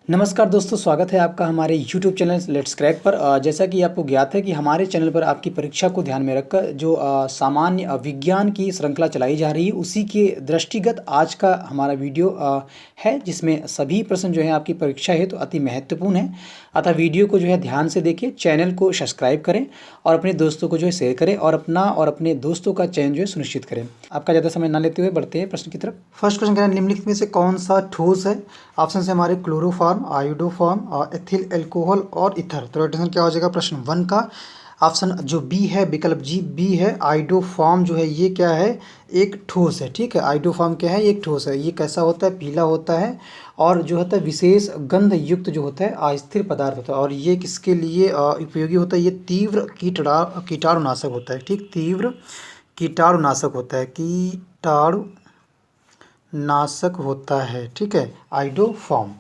नमस्कार दोस्तों, स्वागत है आपका हमारे YouTube चैनल लेट्स क्रैक पर। जैसा कि आपको ज्ञात है कि हमारे चैनल पर आपकी परीक्षा को ध्यान में रखकर जो सामान्य विज्ञान की श्रृंखला चलाई जा रही है, उसी के दृष्टिगत आज का हमारा वीडियो है, जिसमें सभी प्रश्न जो है आपकी परीक्षा है तो अति महत्वपूर्ण है। अतः वीडियो को जो है ध्यान से देखिए, चैनल को सब्सक्राइब करें और अपने दोस्तों को जो है शेयर करें और अपना और अपने दोस्तों का चयन जो है सुनिश्चित करें। आपका ज़्यादा समय ना लेते हुए बढ़ते हैं प्रश्न की तरफ। फर्स्ट क्वेश्चन कह रहे हैं, निम्नलिखित में से कौन सा ठोस है? ऑप्शन से हमारे क्लोरोफॉर्म, आयोडोफॉर्म, एथिल एल्कोहल और इथर। तो राइट आंसर क्या हो जाएगा प्रश्न 1 का? ऑप्शन जो बी है, विकल्प जी बी है। आयोडोफॉर्म जो है ये क्या है? एक ठोस है। ठीक है, आयोडोफॉर्म क्या है? एक ठोस है। ये कैसा होता है? पीला होता है और जो होता है विशेष गंध युक्त जो होता है अस्थिर पदार्थ होता है। और ये किसके लिए उपयोगी होता है? ये तीव्र कीटाणुनाशक होता है। ठीक, तीव्र कीटाणुनाशक होता है, कीटाणुनाशक होता है। ठीक है, आयोडोफॉर्म।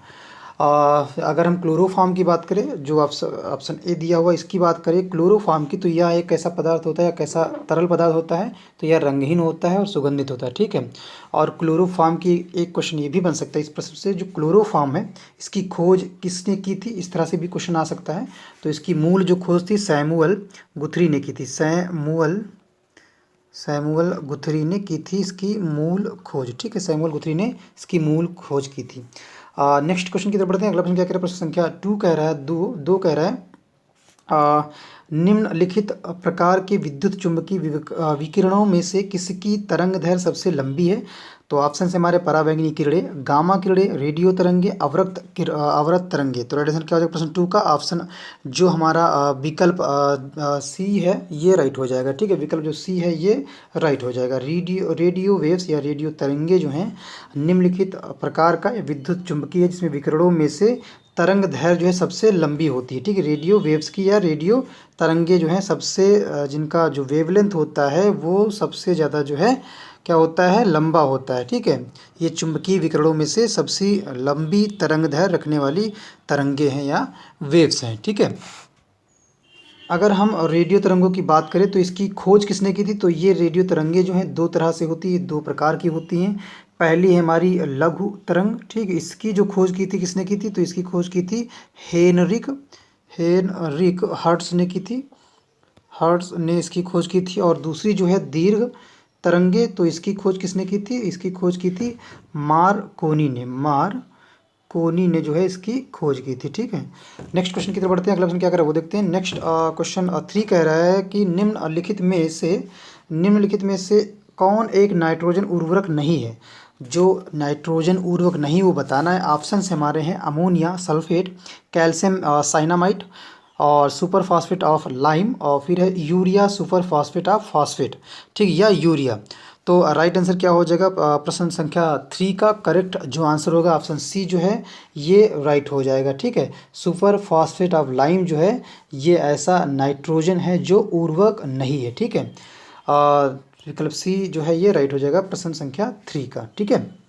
अगर हम क्लोरोफॉर्म की बात करें, जो ऑप्शन ए दिया हुआ इसकी बात करें क्लोरोफॉर्म की, तो यह एक कैसा पदार्थ होता है या कैसा तरल पदार्थ होता है? तो यह रंगहीन होता है और सुगंधित होता है। ठीक है, और क्लोरोफॉर्म की एक क्वेश्चन ये भी बन सकता है इस प्रश्न से, जो क्लोरोफॉर्म है इसकी खोज किसने की थी? इस तरह से भी क्वेश्चन आ सकता है। तो इसकी मूल जो खोज थी सैमुअल गुथरी ने की थी। सैमुअल गुथरी ने की थी इसकी मूल खोज। ठीक है, सैमुअल गुथरी ने इसकी मूल खोज की थी। नेक्स्ट क्वेश्चन की तरफ बढ़ते हैं। अगला प्रश्न क्या कह रहा है? प्रश्न संख्या 2 कह रहा है, दो कह रहा है, निम्नलिखित प्रकार के विद्युत चुंबकीय विकिरणों में से किसकी तरंग दैर्घ्य सबसे लंबी है? तो ऑप्शन से हमारे पराबैंगनी किरणें, गामा किरणें, रेडियो तरंगे, अवरत तरंगे। तो राइट आंसर क्या हो जाएगा प्रश्न 2 का? ऑप्शन जो हमारा विकल्प सी है ये राइट हो जाएगा। ठीक है, विकल्प जो सी है ये राइट हो जाएगा। रेडियो वेव्स या रेडियो तरंगे जो हैं निम्नलिखित प्रकार का विद्युत चुंबकीय है, जिसमें विकिरणों में से तरंग दैर्घ्य जो है सबसे लंबी होती है। ठीक है, रेडियो वेव्स की या रेडियो तरंगे जो हैं सबसे जिनका जो वेवलेंथ होता है वो सबसे ज़्यादा जो है क्या होता है? लंबा होता है। ठीक है, ये चुंबकीय विकिरणों में से सबसे लंबी तरंग दैर्घ्य रखने वाली तरंगे हैं या वेव्स हैं। ठीक है, अगर हम रेडियो तरंगों की बात करें तो इसकी खोज किसने की थी? तो ये रेडियो तरंगे जो हैं दो तरह से होती है, दो प्रकार की होती हैं। पहली है हमारी लघु तरंग। ठीक है, इसकी जो खोज की थी किसने की थी? तो इसकी खोज की थी हेनरिक हर्ट्ज ने की थी। हर्ट्ज ने इसकी खोज की थी। और दूसरी जो है दीर्घ तरंगे, तो इसकी खोज किसने की थी? इसकी खोज की थी मार्कोनी ने जो है इसकी खोज की थी। ठीक है, नेक्स्ट क्वेश्चन की तरफ बढ़ते हैं। अगला क्वेश्चन क्या कर रहा है वो देखते हैं। नेक्स्ट क्वेश्चन 3 कह रहा है कि निम्नलिखित में से कौन एक नाइट्रोजन उर्वरक नहीं है? जो नाइट्रोजन उर्वरक नहीं वो बताना है। ऑप्शन से हमारे हैं अमोनिया सल्फेट, कैल्शियम साइनामाइड और सुपर फॉस्फेट ऑफ लाइम, और फिर है urea super phosphate of phosphate. ठीक, या यूरिया। तो राइट आंसर क्या हो जाएगा प्रश्न संख्या 3 का? करेक्ट जो आंसर होगा ऑप्शन सी जो है ये राइट हो जाएगा। ठीक है, सुपर फॉस्फेट ऑफ लाइम जो है ये ऐसा नाइट्रोजन है जो उर्वरक नहीं है। ठीक है, विकल्प सी जो है ये राइट हो जाएगा प्रश्न संख्या 3 का। ठीक है,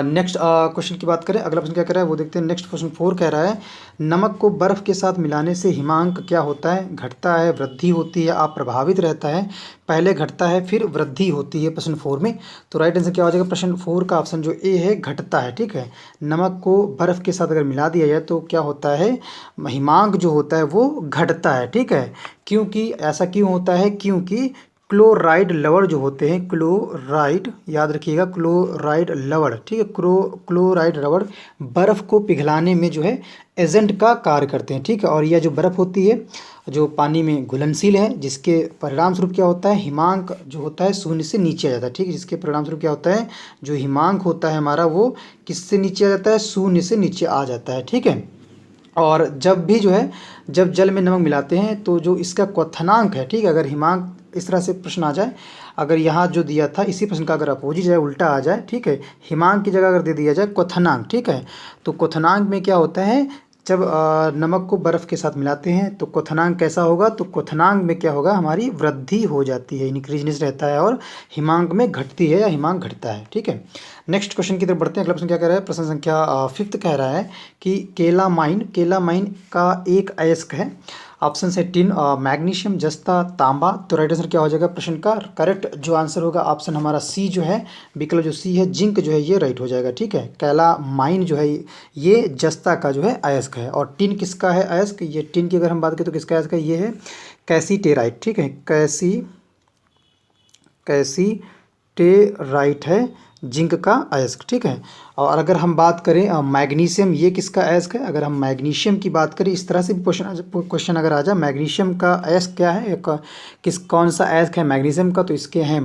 नेक्स्ट क्वेश्चन की बात करें। अगला प्रश्न क्या कर रहा है वो देखते हैं। नेक्स्ट क्वेश्चन 4 कह रहा है, नमक को बर्फ़ के साथ मिलाने से हिमांक क्या होता है? घटता है, वृद्धि होती है, अप्रभावित रहता है? पहले घटता है फिर वृद्धि होती है प्रश्न 4 में। तो राइट आंसर क्या हो जाएगा प्रश्न 4 का? ऑप्शन जो ए है घटता है। ठीक है, नमक को बर्फ़ के साथ अगर मिला दिया जाए तो क्या होता है? हिमांक जो होता है वो घटता है। ठीक है, क्योंकि ऐसा क्यों होता है? क्योंकि क्लोराइड लवण जो होते हैं, क्लोराइड याद रखिएगा, क्लोराइड लवण। ठीक है, क्लोराइड लवण बर्फ़ को पिघलाने में जो है एजेंट का कार्य करते हैं। ठीक है, और यह जो बर्फ़ होती है जो पानी में घुलनशील है, जिसके परिणाम स्वरूप क्या होता है? हिमांक जो होता है शून्य से नीचे आ जाता है। ठीक है, जिसके परिणाम स्वरूप क्या होता है? जो हिमांक होता है हमारा वो किससे नीचे आ जाता है? शून्य से नीचे आ जाता है। ठीक है, और जब भी जो है जब जल में नमक मिलाते हैं तो जो इसका क्वथनांक है, ठीक है, अगर हिमांक इस तरह से प्रश्न आ जाए, अगर यहाँ जो दिया था इसी प्रश्न का अगर अपोजिट जाए, उल्टा आ जाए, ठीक है, हिमांक की जगह अगर दे दिया जाए क्वथनांक, ठीक है, तो क्वथनांक में क्या होता है? जब नमक को बर्फ़ के साथ मिलाते हैं तो क्वथनांक कैसा होगा? तो क्वथनांक में क्या होगा? हमारी वृद्धि हो जाती है, इंक्रीजनेस रहता है, और हिमांक में घटती है या हिमांक घटता है। ठीक है, नेक्स्ट क्वेश्चन की तरफ बढ़ते हैं। अगला प्रश्न क्या कह रहा है? प्रश्न संख्या 5 कह रहा है कि केलामाइन का एक अयस्क है ऑप्शन है टिन, मैग्नीशियम, जस्ता, तांबा। तो राइट आंसर क्या हो जाएगा प्रश्न का? करेक्ट जो आंसर होगा ऑप्शन हमारा सी जो है, विकल्प जो सी है जिंक जो है ये राइट हो जाएगा। ठीक है, कैलामाइन जो है ये जस्ता का जो है अयस्क है। और टिन किसका है अयस्क? ये टिन की अगर हम बात करें तो किसका अयस्क है? ये है कैसीटेराइट। ठीक है, कैसीटेराइट है जिंक का अयस्क। ठीक है, और अगर हम बात करें मैग्नीशियम, ये किसका अयस्क है? अगर हम मैग्नीशियम की बात करें, इस तरह से भी क्वेश्चन अगर आ जाए, मैग्नीशियम का अयस्क क्या है, कौन सा अयस्क है मैग्नीशियम का? तो इसके हैं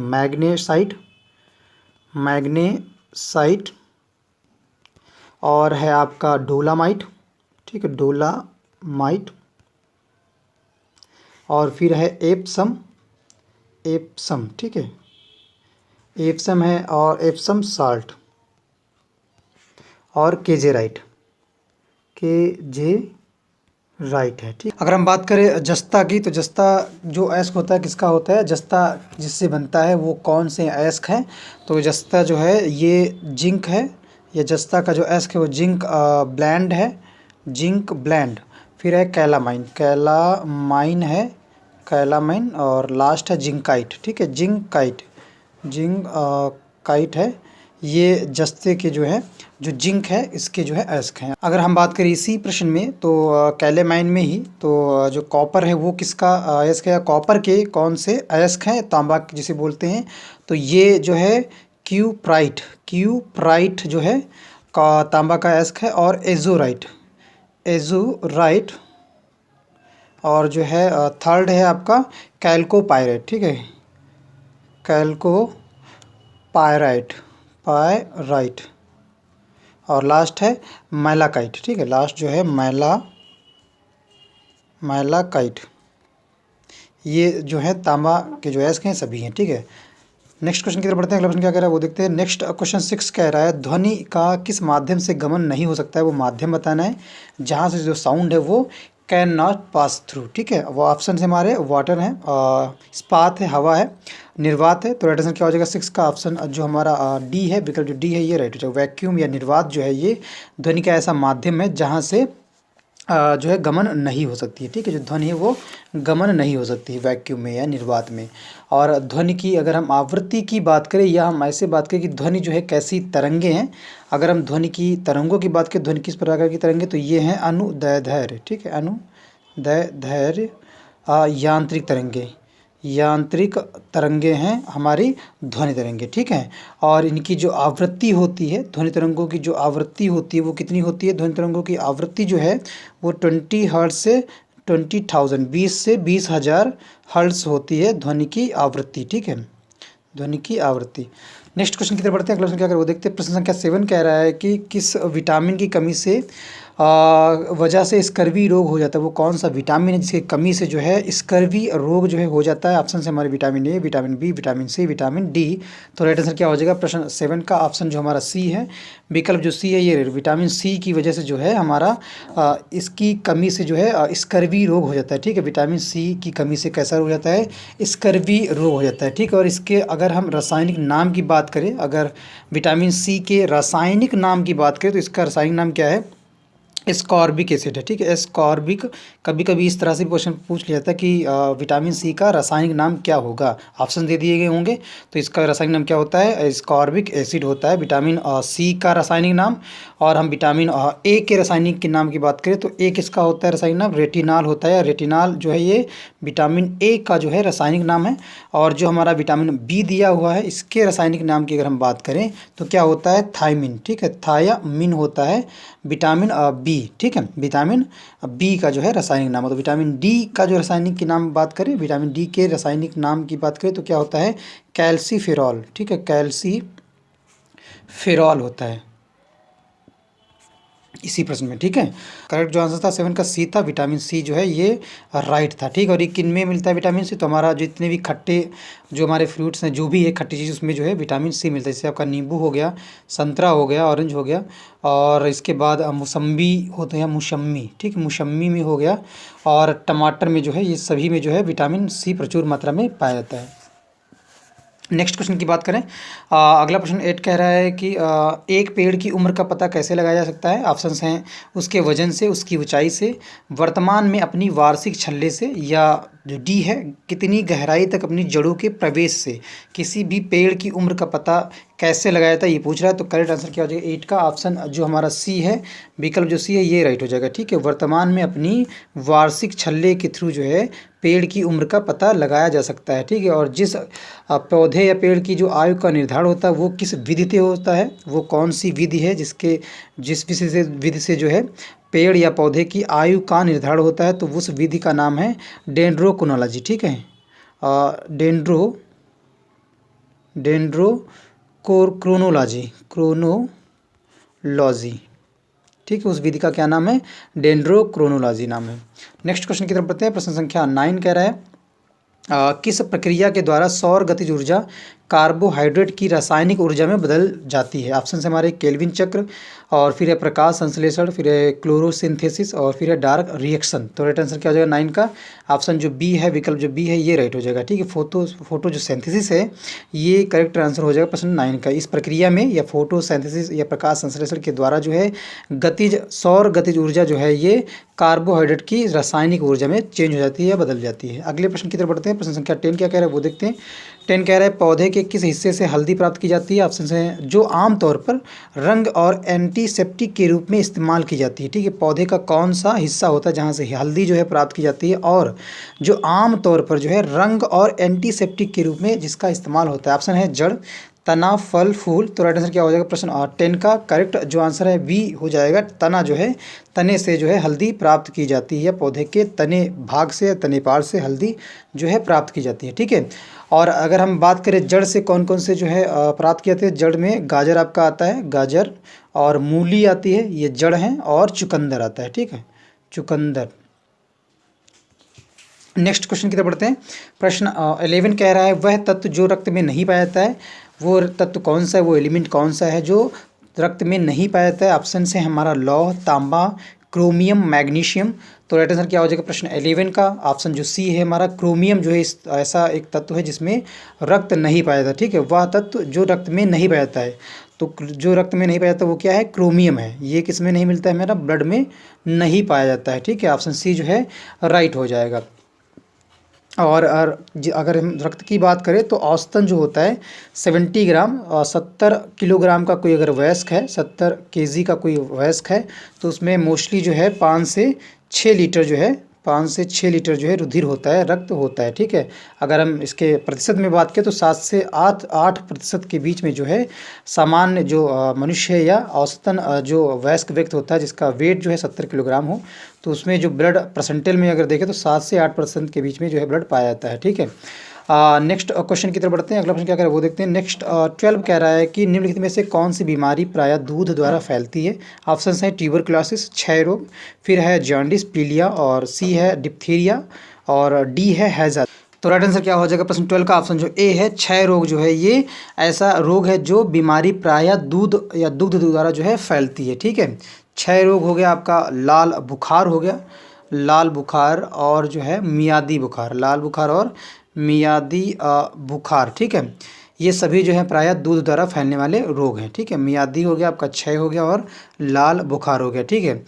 मैग्नेसाइट और है आपका डोलामाइट। ठीक है, डोलामाइट। और फिर है एप्सम। ठीक है, एप्सम है और एप्सम साल्ट और केजेराइट है। ठीक, अगर हम बात करें जस्ता की, तो जस्ता जो अयस्क होता है किसका होता है? जस्ता जिससे बनता है वो कौन से अयस्क है? तो जस्ता जो है ये जिंक है। ये जस्ता का जो अयस्क है वो जिंक ब्लैंड है, जिंक ब्लैंड। फिर है कैलामाइन है, कैलामाइन। और लास्ट है जिंकाइट। ठीक है, जिंकाइट है। ये जस्ते के जो है जो जिंक है इसके जो है अयस्क हैं। अगर हम बात करें इसी प्रश्न में तो कैलामाइन में ही, तो जो कॉपर है वो किसका अयस्क है? कॉपर के कौन से अयस्क हैं? तांबा जिसे बोलते हैं। तो ये जो है क्यूप्राइट जो है तांबा का अयस्क है। और एजोराइट और जो है थर्ड है आपका कैल्कोपायराइट। ठीक है, कैल्कोपायराइट और लास्ट है मैलाकाइट। ठीक है, लास्ट जो है मैलाकाइट। ये जो है तांबा के जो अयस्क हैं सभी हैं। ठीक है, नेक्स्ट क्वेश्चन की तरफ बढ़ते हैं। अगला प्रश्न क्या कह रहा है वो देखते हैं। नेक्स्ट क्वेश्चन 6 कह रहा है ध्वनि का किस माध्यम से गमन नहीं हो सकता है? वो माध्यम बताना है जहाँ से जो साउंड है वो कैन नॉट पास थ्रू। ठीक है, वो ऑप्शन है हमारे वाटर है, इस्पात है, हवा है, निर्वात है। तो राइट आंसर क्या हो जाएगा 6 का ऑप्शन जो हमारा डी है, विकल्प जो डी है ये राइट हो जाएगा। वैक्यूम या निर्वात जो है ये ध्वनि का ऐसा माध्यम है जहाँ से जो है गमन नहीं हो सकती है। ठीक है, जो ध्वनि है वो गमन नहीं हो सकती है वैक्यूम में या निर्वात में। और ध्वनि की अगर हम आवृत्ति की बात करें या हम ऐसे बात करें कि ध्वनि जो है कैसी तरंगे हैं, अगर हम ध्वनि की तरंगों की बात करें, ध्वनि किस प्रकार की तरंगे, तो ये हैं अनुदैर्ध्य। ठीक है, अनुदैर्ध्य यांत्रिक तरंगे हैं हमारी ध्वनि तरंगे। ठीक है, और इनकी जो आवृत्ति होती है, ध्वनि तरंगों की जो आवृत्ति होती है वो कितनी होती है? ध्वनि तरंगों की आवृत्ति जो है वो 20 हर्ट्ज से 20,000 20 से 20,000 हर्ट्ज होती है ध्वनि की आवृत्ति। ठीक है, ध्वनि की आवृत्ति। नेक्स्ट क्वेश्चन की तरफ बढ़ते हैं। अगला क्वेश्चन क्या कर वो देखते हैं। प्रश्न संख्या 7 कह रहा है कि किस विटामिन की कमी से वजह से स्कर्वी रोग हो जाता है? वो कौन सा विटामिन है जिसकी कमी से जो है स्कर्वी रोग जो है हो जाता है? ऑप्शन से हमारे vitamin A, vitamin B, vitamin C, vitamin D. तो राइट आंसर क्या हो जाएगा प्रश्न 7 का? ऑप्शन जो हमारा सी है, विकल्प जो सी है ये विटामिन सी की वजह से जो है हमारा इसकी कमी से जो है स्कर्वी रोग हो जाता है। ठीक है, विटामिन सी की कमी से कैसा हो जाता है? स्कर्वी रोग हो जाता है। ठीक है, और इसके अगर हम रासायनिक नाम की बात करें, अगर विटामिन सी के रासायनिक नाम की बात करें तो इसका रासायनिक नाम क्या है? एस्कॉर्बिक एसिड है। ठीक है, एस्कॉर्बिक। कभी कभी इस तरह से क्वेश्चन पूछ लिया जाता है कि विटामिन सी का रासायनिक नाम क्या होगा? ऑप्शन दे दिए गए होंगे, तो इसका रासायनिक नाम क्या होता है? एस्कॉर्बिक एसिड होता है विटामिन सी का रासायनिक नाम। और हम विटामिन ए के रासायनिक के नाम की बात करें तो ए किसका होता है रासायनिक नाम? रेटिनॉल होता है। रेटिनॉल जो है ये विटामिन ए का जो है रासायनिक नाम है। और जो हमारा विटामिन बी दिया हुआ है इसके रासायनिक नाम की अगर हम बात करें तो क्या होता है? थायमिन। ठीक है, थायामिन होता है विटामिन बी। ठीक है, विटामिन बी का जो है रासायनिक नाम है। तो विटामिन डी का जो रासायनिक की नाम बात करें, विटामिन डी के रासायनिक नाम की बात करें तो क्या होता है? कैल्सीफेरॉल। ठीक है, कैल्सीफेरॉल होता है इसी प्रश्न में। ठीक है, करेक्ट जो आंसर था 7 का सी था, विटामिन सी जो है ये राइट था। ठीक, और ये किन में मिलता है विटामिन सी? तो हमारा जितने भी खट्टे जो हमारे फ्रूट्स हैं, जो भी है खट्टी चीज़, उसमें जो है विटामिन सी मिलता है। जैसे आपका नींबू हो गया, संतरा हो गया, ऑरेंज हो गया, और इसके बाद मौसम्बी होते हैं, मौसम्मी। ठीक, मौसम्मी में हो गया, और टमाटर में जो है, ये सभी में जो है विटामिन सी प्रचुर मात्रा में पाया जाता है। नेक्स्ट क्वेश्चन की बात करें, अगला प्रश्न 8 कह रहा है कि एक पेड़ की उम्र का पता कैसे लगाया जा सकता है। ऑप्शंस हैं उसके वजन से, उसकी ऊंचाई से, वर्तमान में अपनी वार्षिक छल्ले से, या जो डी है कितनी गहराई तक अपनी जड़ों के प्रवेश से। किसी भी पेड़ की उम्र का पता कैसे लगाया था ये पूछ रहा है। तो करेक्ट आंसर क्या हो जाएगा 8 का ऑप्शन जो हमारा सी है, विकल्प जो सी है ये राइट हो जाएगा। ठीक है, वर्तमान में अपनी वार्षिक छल्ले के थ्रू जो है पेड़ की उम्र का पता लगाया जा सकता है। ठीक है, और जिस पौधे या पेड़ की जो आयु का निर्धारण होता है वो किस विधि से होता है, वो कौन सी विधि है जिस विधि से जो है पेड़ या पौधे की आयु का निर्धारण होता है, तो उस विधि का नाम है डेंड्रोक्रोनोलॉजी। ठीक है, क्रोनोलॉजी। ठीक है, उस विधि का क्या नाम है, डेंड्रोक्रोनोलॉजी नाम है। नेक्स्ट क्वेश्चन की तरफ बढ़ते हैं। प्रश्न संख्या 9 कह रहा है किस प्रक्रिया के द्वारा सौर गतिज ऊर्जा कार्बोहाइड्रेट की रासायनिक ऊर्जा में बदल जाती है। ऑप्शन से हमारे केल्विन चक्र, और फिर है प्रकाश संश्लेषण, फिर है क्लोरोसिंथेसिस, और फिर है डार्क रिएक्शन। तो राइट आंसर क्या हो जाएगा 9 का ऑप्शन जो बी है, विकल्प जो बी है ये राइट हो जाएगा। ठीक है, फोटो जो सिंथेसिस है ये करेक्ट आंसर हो जाएगा प्रश्न 9 का। इस प्रक्रिया में या फोटो सिंथेसिस या प्रकाश संश्लेषण के द्वारा जो है सौर गतिज ऊर्जा जो है ये कार्बोहाइड्रेट की रासायनिक ऊर्जा में चेंज हो जाती है या बदल जाती है। अगले प्रश्न की तरफ बढ़ते हैं। प्रश्न संख्या 10 क्या कह रहा है वो देखते हैं। 10 कह रहा है पौधे के किस हिस्से से हल्दी प्राप्त की जाती है। ऑप्शन है जो आमतौर पर रंग और एंटीसेप्टिक के रूप में इस्तेमाल की जाती है। ठीक है, पौधे का कौन सा हिस्सा होता है जहाँ से हल्दी जो है प्राप्त की जाती है और जो आमतौर पर जो है रंग और एंटीसेप्टिक के रूप में जिसका इस्तेमाल होता है। ऑप्शन है जड़, तना, फल, फूल। तो राइट आंसर क्या हो जाएगा प्रश्न 10 का करेक्ट जो आंसर है बी हो जाएगा। तना जो है, तने से जो है हल्दी प्राप्त की जाती है, पौधे के तने भाग से, तने पार से हल्दी जो है प्राप्त की जाती है। ठीक है, और अगर हम बात करें जड़ से कौन कौन से जो है प्राप्त किए जाते हैं, जड़ में गाजर आपका आता है, गाजर, और मूली आती है, ये जड़ हैं, और चुकंदर आता है। ठीक है, चुकंदर। नेक्स्ट क्वेश्चन की तरफ बढ़ते हैं। प्रश्न 11 कह रहा है वह तत्व जो रक्त में नहीं पाया जाता है, वो तत्व कौन सा है, वो एलिमेंट कौन सा है जो रक्त में नहीं पाया जाता है। ऑप्शन से हमारा लौह, तांबा, क्रोमियम, मैग्नीशियम। तो राइट आंसर क्या हो जाएगा प्रश्न 11 का ऑप्शन जो सी है हमारा क्रोमियम जो है ऐसा एक तत्व है जिसमें रक्त नहीं पाया जाता। ठीक है, वह तत्व जो रक्त में नहीं पाया जाता है, तो जो रक्त में नहीं पाया जाता वो क्या है, क्रोमियम है। ये किस में नहीं मिलता है, मेरा ब्लड में नहीं पाया जाता है। ठीक है, ऑप्शन सी जो है राइट हो जाएगा। और अगर हम रक्त की बात करें तो औसतन जो होता है 70 ग्राम, 70 किलोग्राम का कोई अगर वयस्क है, 70 केजी का कोई वयस्क है, तो उसमें मोस्टली जो है 5 से 6 लीटर जो है 5 से 6 लीटर जो है रुधिर होता है, रक्त होता है। ठीक है, अगर हम इसके प्रतिशत में बात करें तो 7 से 8% के बीच में जो है सामान्य जो मनुष्य है या औसतन जो वयस्क व्यक्ति होता है जिसका वेट जो है 70 किलोग्राम हो, तो उसमें जो ब्लड परसेंटेज में अगर देखें तो 7 से 8% के बीच में जो है ब्लड पाया जाता है। ठीक है, नेक्स्ट क्वेश्चन की तरफ बढ़ते हैं। अगला प्रश्न क्या कह रहा है वो देखते हैं। नेक्स्ट 12 कह रहा है कि निम्नलिखित में से कौन सी बीमारी प्रायः दूध द्वारा फैलती है। ऑप्शन है ट्यूबरक्लोसिस, क्षय रोग, फिर है जॉन्डिस, पीलिया, और सी है डिप्थीरिया, और डी है हैजा। तो राइट आंसर क्या हो जाएगा प्रश्न 12 का ऑप्शन जो ए है, क्षय रोग जो है ये ऐसा रोग है जो बीमारी प्रायः दूध या दुग्ध द्वारा जो है फैलती है। ठीक है, क्षय रोग हो गया आपका, लाल बुखार हो गया, लाल बुखार और जो है मियादी बुखार, लाल बुखार और मियादी बुखार। ठीक है, ये सभी जो है प्रायः दूध द्वारा फैलने वाले रोग हैं। ठीक है, मियादी हो गया आपका, क्षय हो गया, और लाल बुखार हो गया। ठीक है,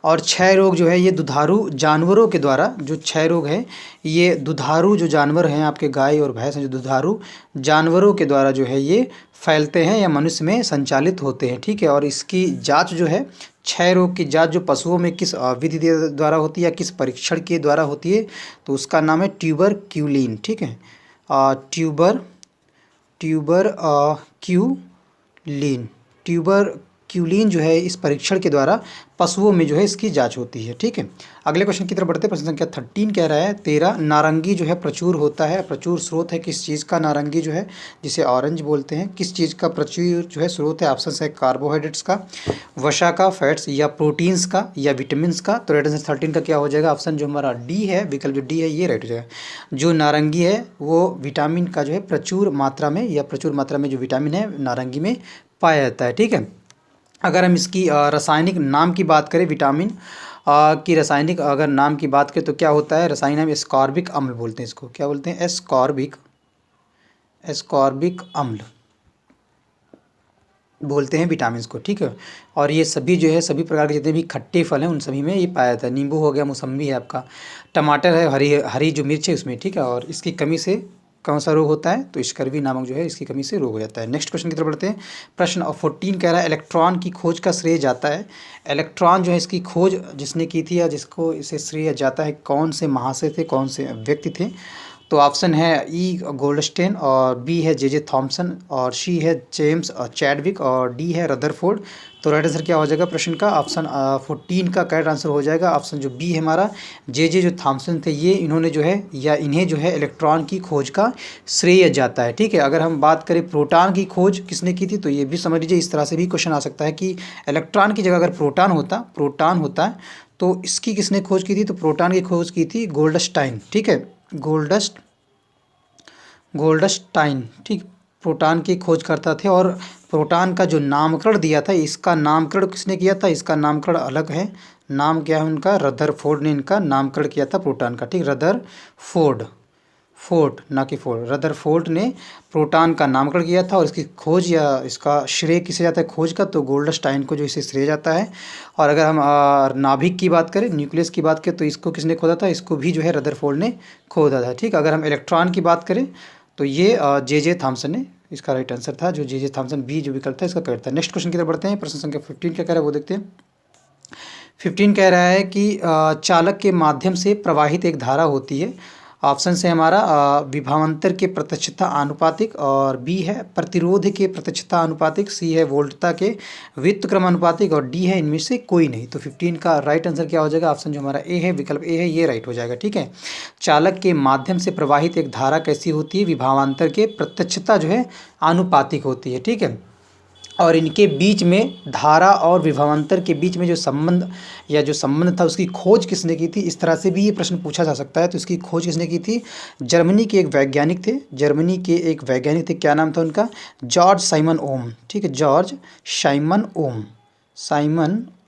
और क्षय रोग जो है ये दुधारू जानवरों के द्वारा, जो क्षय रोग है ये दुधारू जो जानवर हैं आपके गाय और भैंस हैं, जो दुधारू जानवरों के द्वारा जो है ये फैलते हैं या मनुष्य में संचालित होते हैं। ठीक है, और इसकी जांच जो है क्षय रोग की जांच जो पशुओं में किस विधि द्वारा होती है या किस परीक्षण के द्वारा होती है, तो उसका नाम है ट्यूबरक्यूलिन। ठीक है, ट्यूबरक्यूलिन जो है इस परीक्षण के द्वारा पशुओं में जो है इसकी जांच होती है। ठीक है, अगले क्वेश्चन की तरफ बढ़ते हैं। प्रश्न संख्या 13 कह रहा है 13 नारंगी जो है प्रचुर होता है, प्रचुर स्रोत है किस चीज़ का, नारंगी जो है जिसे ऑरेंज बोलते हैं, किस चीज़ का प्रचुर जो है स्रोत है। ऑप्शन है कार्बोहाइड्रेट्स का, वसा का, फैट्स, या प्रोटीन्स का, या विटामिन का। तो राइट आंसर 13 का क्या हो जाएगा ऑप्शन जो हमारा डी है, विकल्प जो डी है ये राइट हो जाएगा। जो नारंगी है वो विटामिन का जो है प्रचुर मात्रा में जो विटामिन है नारंगी में पाया जाता है। ठीक है, अगर हम इसकी रासायनिक नाम की बात करें, विटामिन की रासायनिक अगर नाम की बात करें तो क्या होता है, रासायनिक नाम एस्कॉर्बिक अम्ल बोलते हैं इसको, क्या बोलते हैं, एस्कॉर्बिक एस्कॉर्बिक अम्ल बोलते हैं विटामिन्स को, ठीक है। और ये सभी जो है सभी प्रकार के जितने भी खट्टे फल हैं उन सभी में ये पाया जाता है। नींबू हो गया, मौसम्बी है आपका, टमाटर है, हरी हरी जो मिर्च है उसमें, ठीक है। और इसकी कमी से कौन सा रोग होता है, तो स्कर्वी नामक जो है इसकी कमी से रोग हो जाता है। नेक्स्ट क्वेश्चन की तरफ बढ़ते हैं। प्रश्न 14 कह रहा है इलेक्ट्रॉन की खोज का श्रेय जाता है। इलेक्ट्रॉन जो है इसकी खोज जिसने की थी या जिसको इसे श्रेय जाता है, कौन से महाशय थे, कौन से व्यक्ति थे। तो ऑप्शन है ई गोल्डस्टेन, और बी है जे थॉमसन, और सी है जेम्स चैडविक, और डी है रदरफोर्ड। तो राइट आंसर क्या हो जाएगा प्रश्न का, ऑप्शन 14 का करेक्ट आंसर हो जाएगा ऑप्शन जो बी है हमारा। जे जो थॉमसन थे ये इन्होंने जो है या इन्हें जो है इलेक्ट्रॉन की खोज का श्रेय जाता है, ठीक है। अगर हम बात करें प्रोटॉन की खोज किसने की थी, तो ये भी समझ लीजिए इस तरह से भी क्वेश्चन आ सकता है कि इलेक्ट्रॉन की जगह अगर प्रोटॉन होता है तो इसकी किसने खोज की थी, तो प्रोटॉन की खोज की थी गोल्डस्टाइन, ठीक है। गोल्डस्टाइन, ठीक, प्रोटॉन की खोज करता थे। और प्रोटॉन का जो नामकरण दिया था, इसका नामकरण किसने किया था, इसका नामकरण अलग है। नाम क्या है उनका, रदरफोर्ड ने इनका नामकरण किया था प्रोटॉन का, ठीक। फोर्ड ना कि फोर्ड, रदरफोर्ड ने प्रोटॉन का नामकरण किया था। और इसकी खोज या इसका श्रेय किसे जाता है खोज का, तो गोल्डस्टाइन को जो इसे श्रेय जाता है। और अगर हम नाभिक की बात करें, न्यूक्लियस की बात करें, तो इसको किसने खोदा था, इसको भी जो है रदरफोर्ड ने खोदा था, ठीक। अगर हम इलेक्ट्रॉन की बात करें तो ये जे थॉमसन ने इसका राइट आंसर था, जो जे थॉमसन बी जो विकल्प था इसका करेक्ट था। नेक्स्ट क्वेश्चन की तरफ बढ़ते हैं। प्रश्न संख्या 15 क्या कह रहा है वो देखते हैं। 15 कह रहा है कि चालक के माध्यम से प्रवाहित एक धारा होती है। ऑप्शन से हमारा विभवांतर के प्रत्यक्षता आनुपातिक, और बी है प्रतिरोध के प्रत्यक्षता आनुपातिक, सी है वोल्टता के व्युत्क्रम आनुपातिक, और डी है इनमें से कोई नहीं। तो 15 का राइट आंसर क्या हो जाएगा, ऑप्शन जो हमारा ए है, विकल्प ए है, ये राइट हो जाएगा, ठीक है। चालक के माध्यम से प्रवाहित एक धारा कैसी होती है, विभवांतर के प्रत्यक्षता जो है आनुपातिक होती है, ठीक है। और इनके बीच में धारा और विभवांतर के बीच में जो संबंध था उसकी खोज किसने की थी, इस तरह से भी ये प्रश्न पूछा जा सकता है। तो इसकी खोज किसने की थी, जर्मनी के एक वैज्ञानिक थे, क्या नाम था उनका, जॉर्ज साइमन ओम, ठीक है। जॉर्ज साइमन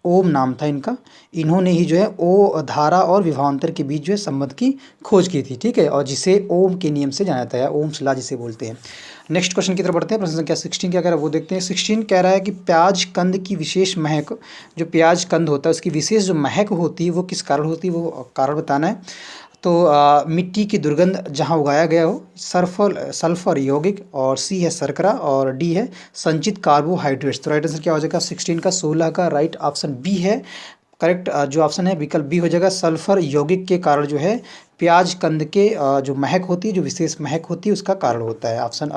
ओम नाम था इनका। इन्होंने ही जो है ओ धारा और विभवांतर के बीच जो है संबंध की खोज की थी, ठीक है। और जिसे ओम के नियम से जाना जाता है, ओम्स लॉ जिसे बोलते हैं। नेक्स्ट क्वेश्चन की तरफ बढ़ते हैं। प्रश्न संख्या 16 क्या कह रहा है वो देखते हैं। 16 कह रहा है कि प्याज कंद की विशेष महक, जो प्याज कंद होता है उसकी विशेष जो महक होती है वो किस कारण होती है, वो कारण बताना है। तो मिट्टी की दुर्गंध जहाँ उगाया गया हो, सल्फर यौगिक, और सी है शर्करा, और डी है संचित कार्बोहाइड्रेट्स। तो राइट आंसर क्या हो जाएगा 16 का 16 का राइट ऑप्शन बी है करेक्ट। जो ऑप्शन है विकल्प बी हो जाएगा, सल्फर यौगिक के कारण जो है प्याज कंद के जो महक होती है, जो विशेष महक होती है उसका कारण होता है। ऑप्शन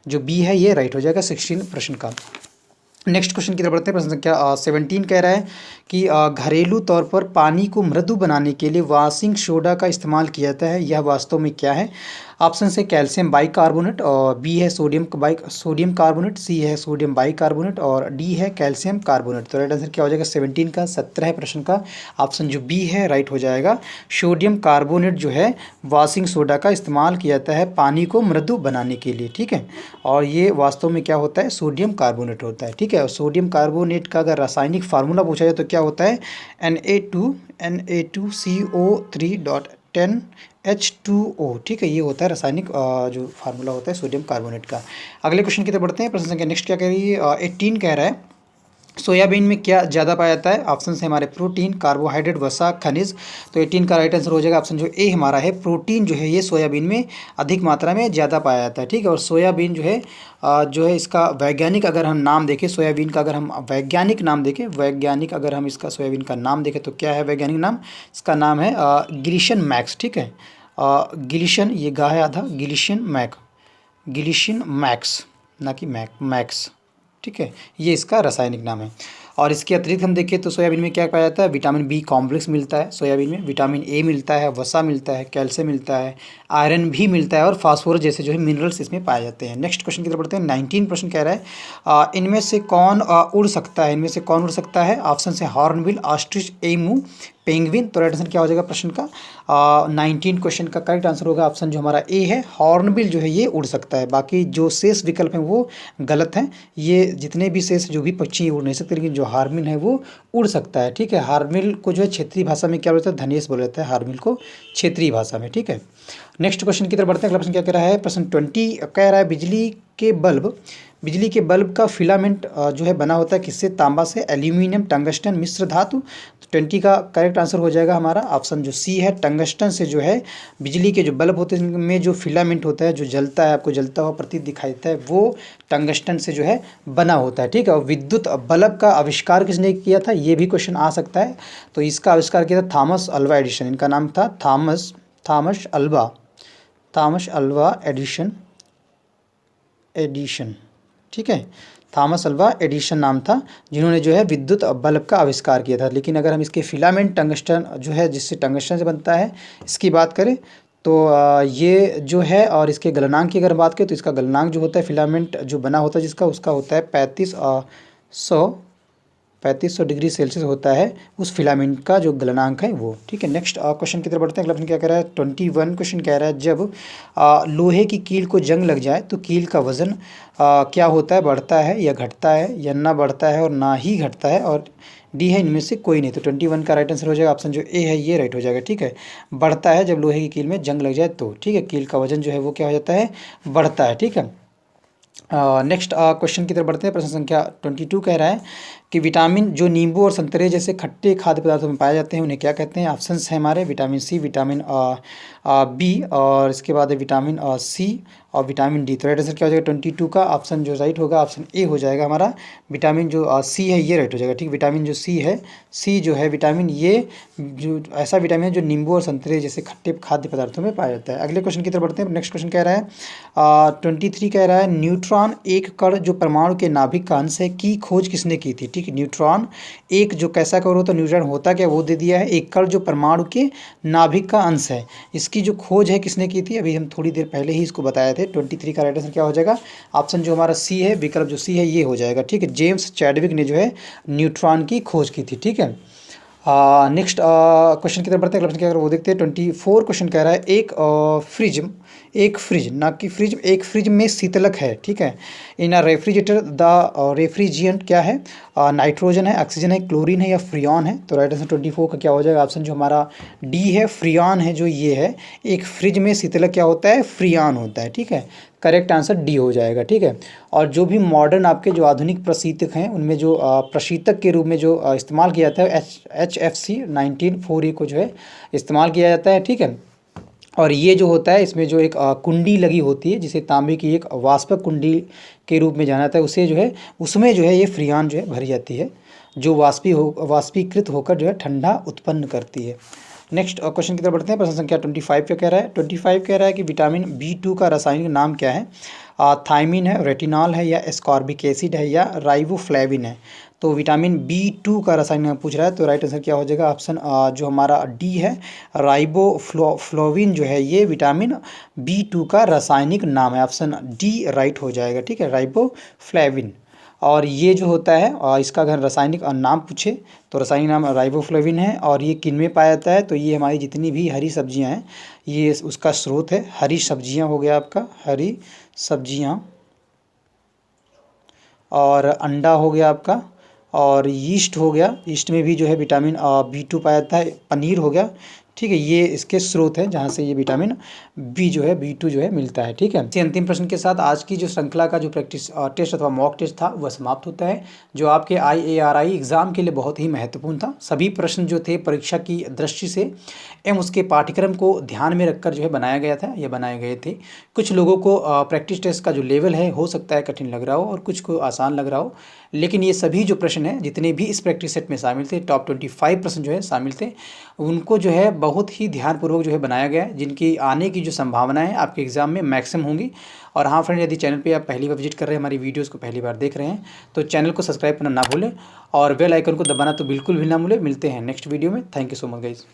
जो बी है ये राइट हो जाएगा 16 प्रश्न का। नेक्स्ट क्वेश्चन की तरफ बढ़ते हैं। प्रश्न संख्या 17 कह रहा है कि घरेलू तौर पर पानी को मृदु बनाने के लिए वॉशिंग सोडा का इस्तेमाल किया जाता है, यह वास्तव में क्या है। ऑप्शन से कैल्शियम बाइकार्बोनेट, और बी है सोडियम कार्बोनेट, सी है सोडियम बाइकार्बोनेट, और डी है कैल्शियम कार्बोनेट। तो राइट आंसर क्या हो जाएगा 17 का 17 प्रश्न का ऑप्शन जो बी है राइट हो जाएगा। सोडियम कार्बोनेट जो है वॉशिंग सोडा का इस्तेमाल किया जाता है पानी को मृदु बनाने के लिए, ठीक है। और ये वास्तव में क्या होता है, सोडियम कार्बोनेट होता है, ठीक है। और सोडियम कार्बोनेट का अगर रासायनिक फार्मूला पूछा जाए तो क्या होता है, Na2CO3.10H2O, ठीक है। ये होता है रासायनिक जो फार्मूला होता है सोडियम कार्बोनेट का। अगले क्वेश्चन की तरफ बढ़ते हैं। प्रश्न संख्या नेक्स्ट क्या कह रही है, 18 कह रहा है सोयाबीन में क्या ज़्यादा पाया जाता है। ऑप्शन से हमारे प्रोटीन, कार्बोहाइड्रेट, वसा, खनिज। तो 18 का राइट आंसर हो जाएगा ऑप्शन जो ए हमारा है, प्रोटीन जो है ये सोयाबीन में अधिक मात्रा में ज़्यादा पाया जाता है, ठीक है। और सोयाबीन जो है इसका वैज्ञानिक अगर हम नाम देखें, सोयाबीन का अगर हम वैज्ञानिक नाम देखें, अगर हम इसका सोयाबीन का नाम देखें तो क्या है वैज्ञानिक नाम, इसका नाम है गिलिशन मैक्स, ठीक है। गिलिशन ये गा है आधा, गिलिशन मैक्स ना कि मैक्स, ठीक है। ये इसका रासायनिक नाम है। और इसके अतिरिक्त हम देखें तो सोयाबीन में क्या पाया जाता है, विटामिन बी कॉम्प्लेक्स मिलता है सोयाबीन में, विटामिन ए मिलता है, वसा मिलता है, कैल्शियम मिलता है, आयरन भी मिलता है, और फास्फोरस जैसे जो है मिनरल्स इसमें पाए जाते हैं। नेक्स्ट क्वेश्चन की तरफ बढ़ते हैं। 19 प्रश्न कह रहा है इनमें से कौन उड़ सकता है, ऑप्शन से हॉर्नबिल, ऑस्ट्रिच, एमू, पेंगुइन। तो राइट आंसर क्या हो जाएगा प्रश्न का 19 क्वेश्चन का करेक्ट आंसर होगा ऑप्शन जो हमारा ए है, हॉर्नबिल जो है ये उड़ सकता है। बाकी जो शेष विकल्प हैं वो गलत हैं। ये जितने भी शेष जो भी पक्षी उड़ नहीं सकते, लेकिन जो हार्नबिल है वो उड़ सकता है। ठीक है, हार्नबिल को जो है क्षेत्रीय भाषा में क्या बोलते हैं, धनेश बोला जाता है हार्नबिल को क्षेत्रीय भाषा में। ठीक है, नेक्स्ट क्वेश्चन की तरफ बढ़ते हैं। अगला प्रश्न क्या कह रहा है, प्रश्न 20 कह रहा है बिजली के बल्ब का फिलामेंट जो है बना होता है किससे, तांबा से, एल्यूमिनियम, टंगस्टन, मिश्र धातु। तो 20 का करेक्ट आंसर हो जाएगा हमारा ऑप्शन जो सी है, टंगस्टन से जो है बिजली के जो बल्ब होते हैं उनमें जो फिलामेंट होता है, जो जलता है, आपको जलता हुआ प्रतीत दिखाई देता है, वो टंगस्टन से जो है बना होता है। ठीक है, और विद्युत बल्ब का आविष्कार किसने किया था, ये भी क्वेश्चन आ सकता है। तो इसका आविष्कार किया था थॉमस अल्वा एडिसन। इनका नाम था थॉमस अल्वा एडिशन। ठीक है, थॉमस अल्वा एडिशन नाम था जिन्होंने जो है विद्युत बल्ब का आविष्कार किया था। लेकिन अगर हम इसके फिलामेंट टंगस्टन जो है जिससे टंगस्टन से बनता है इसकी बात करें तो ये जो है, और इसके गलनांक की अगर बात करें तो इसका गलनांक जो होता है फिलामेंट जो बना होता है जिसका, उसका होता है 3500 डिग्री सेल्सियस होता है उस फिलामेंट का जो गलनांक है वो। ठीक है, नेक्स्ट क्वेश्चन की तरफ बढ़ते हैं। अगला प्रश्न क्या कह रहा है, 21 क्वेश्चन कह रहा है जब लोहे की कील को जंग लग जाए तो कील का वजन क्या होता है, बढ़ता है या घटता है, या ना बढ़ता है और ना ही घटता है, और डी है इनमें से कोई नहीं। तो 21 का राइट आंसर हो जाएगा ऑप्शन जो ए है ये राइट हो जाएगा। ठीक है, बढ़ता है जब लोहे की कील में जंग लग जाए तो। ठीक है, कील का वजन जो है वो क्या हो जाता है, बढ़ता है। ठीक है, नेक्स्ट क्वेश्चन की तरफ बढ़ते हैं। प्रश्न संख्या 22 कह रहा है कि विटामिन जो नींबू और संतरे जैसे खट्टे खाद्य पदार्थों में पाए जाते हैं उन्हें क्या कहते हैं। ऑप्शंस हैं हमारे विटामिन सी, विटामिन बी, और इसके बाद है विटामिन सी और विटामिन डी। तो राइट आंसर क्या हो जाएगा 22 का ऑप्शन जो राइट होगा ऑप्शन ए हो जाएगा हमारा। विटामिन जो सी है ये राइट हो जाएगा। ठीक, विटामिन जो सी है, सी जो है विटामिन, ये जो ऐसा विटामिन है जो नींबू और संतरे जैसे खट्टे खाद्य पदार्थों में पाया जाता है। अगले क्वेश्चन की तरफ बढ़ते हैं। नेक्स्ट क्वेश्चन कह रहा है 23 कह रहा है न्यूट्रॉन एक कण जो परमाणु के नाभिक का अंश है की खोज किसने की थी। ठीक है, न्यूट्रॉन एक जो कैसा कण होता है, न्यूट्रॉन होता क्या वो दे दिया है, एक कण जो परमाणु के नाभिक का अंश है, इसकी जो खोज है किसने की थी, अभी हम थोड़ी देर पहले ही इसको बताए थे। 23 का राइट आंसर क्या हो जाएगा ऑप्शन जो हमारा सी है, विकल्प जो सी है ये हो जाएगा। ठीक है, जेम्स चैडविक ने जो है न्यूट्रॉन की खोज की थी। ठीक है, नेक्स्ट क्वेश्चन की तरफ बढ़ते हैं। क्वेश्चन क्या वो देखते हैं। 24 क्वेश्चन कह रहा है एक फ्रिज ना कि फ्रिज, एक फ्रिज में शीतलक है। ठीक है, इन अ रेफ्रिजरेटर द रेफ्रिजिएंट क्या है, नाइट्रोजन है, ऑक्सीजन है, क्लोरीन है या फ्रियॉन है। तो राइट आंसर 24 का क्या हो जाएगा ऑप्शन जो हमारा डी है, फ्रियॉन है जो ये है। एक फ्रिज में शीतलक क्या होता है, फ्रियॉन होता है। ठीक है, करेक्ट आंसर डी हो जाएगा। ठीक है, और जो भी मॉडर्न आपके जो आधुनिक प्रशीतक हैं उनमें जो प्रशीतक के रूप में जो इस्तेमाल किया जाता है HFC 1940 को जो है इस्तेमाल किया जाता है। ठीक है, और ये जो होता है इसमें जो एक कुंडी लगी होती है जिसे तांबे की एक वाष्पक कुंडी के रूप में जाना जाता है, उसे जो है उसमें जो है ये फ्रियान जो है भरी जाती है जो वाष्पीकृत होकर जो है ठंडा उत्पन्न करती है। नेक्स्ट क्वेश्चन की तरफ बढ़ते हैं। प्रश्न संख्या 25 पे कह रहा है 25 कह रहा है कि विटामिन B2 का रासायनिक नाम क्या है। थायमिन है, रेटिनॉल है या एस्कॉर्बिक एसिड है या राइबोफ्लेविन है। तो विटामिन B2 का रासायनिक नाम पूछ रहा है तो राइट आंसर क्या हो जाएगा ऑप्शन जो हमारा डी है, राइबोफ्लोविन जो है ये विटामिन B2 का रासायनिक नाम है। ऑप्शन डी राइट हो जाएगा। ठीक है, राइबोफ्लेविन। और ये जो होता है इसका अगर रासायनिक नाम पूछे तो रासायनिक नाम राइबोफ्लेविन है। और ये किन में पाया जाता है तो ये हमारी जितनी भी हरी सब्जियां हैं ये उसका स्रोत है। हरी सब्जियां हो गया आपका, हरी सब्जियां, और अंडा हो गया आपका, और यीस्ट हो गया, यीस्ट में भी जो है विटामिन B2 पाया जाता है। पनीर हो गया। ठीक है, ये इसके स्रोत हैं जहाँ से ये विटामिन B जो है B2 जो है मिलता है। ठीक है, इसी अंतिम प्रश्न के साथ आज की जो श्रृंखला का जो प्रैक्टिस टेस्ट अथवा मॉक टेस्ट था वह समाप्त होता है, जो आपके IARI एग्ज़ाम के लिए बहुत ही महत्वपूर्ण था। सभी प्रश्न जो थे परीक्षा की दृष्टि से एवं उसके पाठ्यक्रम को ध्यान में रखकर जो है बनाया गया था या बनाए गए थे। कुछ लोगों को प्रैक्टिस टेस्ट का जो लेवल है हो सकता है कठिन लग रहा हो और कुछ को आसान लग रहा हो, लेकिन ये सभी जो प्रश्न हैं जितने भी इस प्रैक्टिस सेट में शामिल थे, टॉप 25 प्रश्न जो है शामिल थे, उनको जो है बहुत ही ध्यानपूर्वक जो है बनाया गया है, जिनकी आने की जो संभावनाएं आपके एग्जाम में मैक्सिमम होंगी। और हाँ फ्रेंड, यदि चैनल पे आप पहली बार विजिट कर रहे हैं, हमारी वीडियोस को पहली बार देख रहे हैं, तो चैनल को सब्सक्राइब करना ना भूलें और बेल आइकन को दबाना तो बिल्कुल भी ना भूलें। मिलते हैं नेक्स्ट वीडियो में। Thank you so much guys.